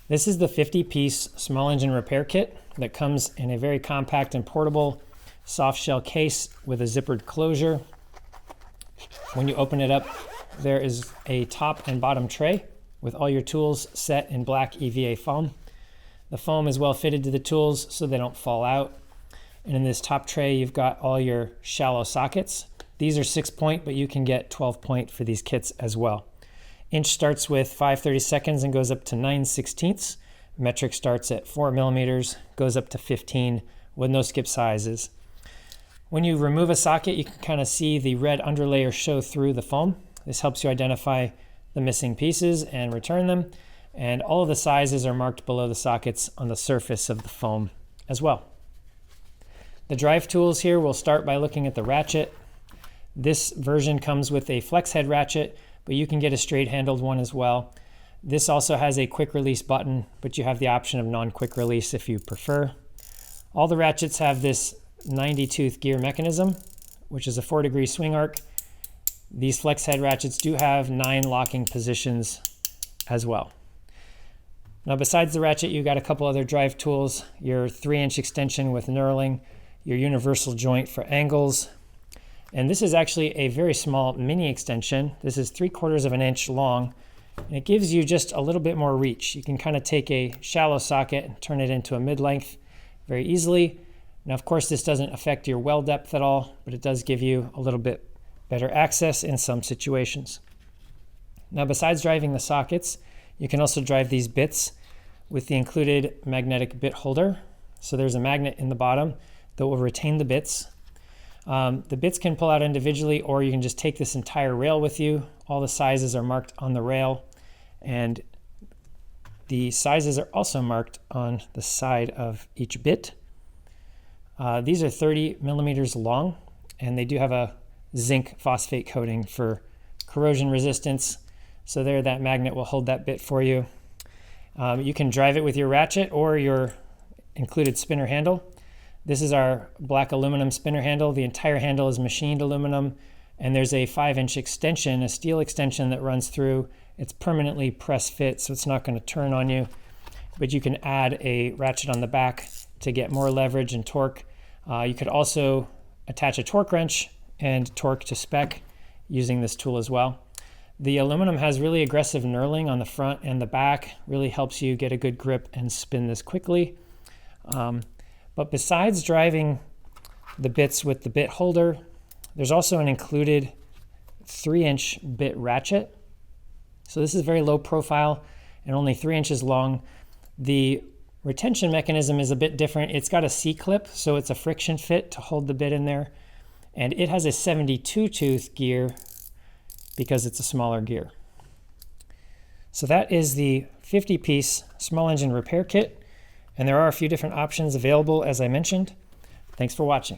This is the 50-piece small engine repair kit that comes in a very compact and portable soft shell case with a zippered closure. When you open it up, there is a top and bottom tray with all your tools set in black EVA foam. The foam is well fitted to the tools so they don't fall out. And in this top tray, you've got all your shallow sockets. These are 6-point, but you can get 12-point for these kits as well. Inch starts with 5/32 and goes up to 9/16. Metric starts at 4 millimeters, goes up to 15 with no skip sizes. When you remove a socket, you can kind of see the red underlayer show through the foam. This helps you identify the missing pieces and return them. And all of the sizes are marked below the sockets on the surface of the foam as well. The drive tools here, we'll start by looking at the ratchet. This version comes with a flex head ratchet, but you can get a straight handled one as well. This also has a quick release button, but you have the option of non-quick release if you prefer. All the ratchets have this 90-tooth gear mechanism, which is a 4-degree swing arc. These flex head ratchets do have 9 locking positions as well. Now besides the ratchet, you've got a couple other drive tools, your 3-inch extension with knurling, your universal joint for angles, and this is actually a very small mini extension. This is 3/4 of an inch long, and it gives you just a little bit more reach. You can kind of take a shallow socket and turn it into a mid-length very easily. Now of course this doesn't affect your well depth at all, but it does give you a little bit better access in some situations. Now besides driving the sockets, you can also drive these bits with the included magnetic bit holder. So there's a magnet in the bottom that will retain the bits. The bits can pull out individually, or you can just take this entire rail with you. All the sizes are marked on the rail, and the sizes are also marked on the side of each bit. These are 30 millimeters long, and they do have a zinc phosphate coating for corrosion resistance. So there, that magnet will hold that bit for you. You can drive it with your ratchet or your included spinner handle. This is our black aluminum spinner handle. The entire handle is machined aluminum, and there's a 5-inch extension, a steel extension that runs through. It's permanently press fit, so it's not going to turn on you. But you can add a ratchet on the back to get more leverage and torque. You could also attach a torque wrench and torque to spec using this tool as well. The aluminum has really aggressive knurling on the front and the back, really helps you get a good grip and spin this quickly. But besides driving the bits with the bit holder, there's also an included 3-inch bit ratchet. So this is very low profile and only 3 inches long. The retention mechanism is a bit different. It's got a C-clip, so it's a friction fit to hold the bit in there. And it has a 72-tooth gear because it's a smaller gear. So that is the 50-piece small engine repair kit. And there are a few different options available, as I mentioned. Thanks for watching.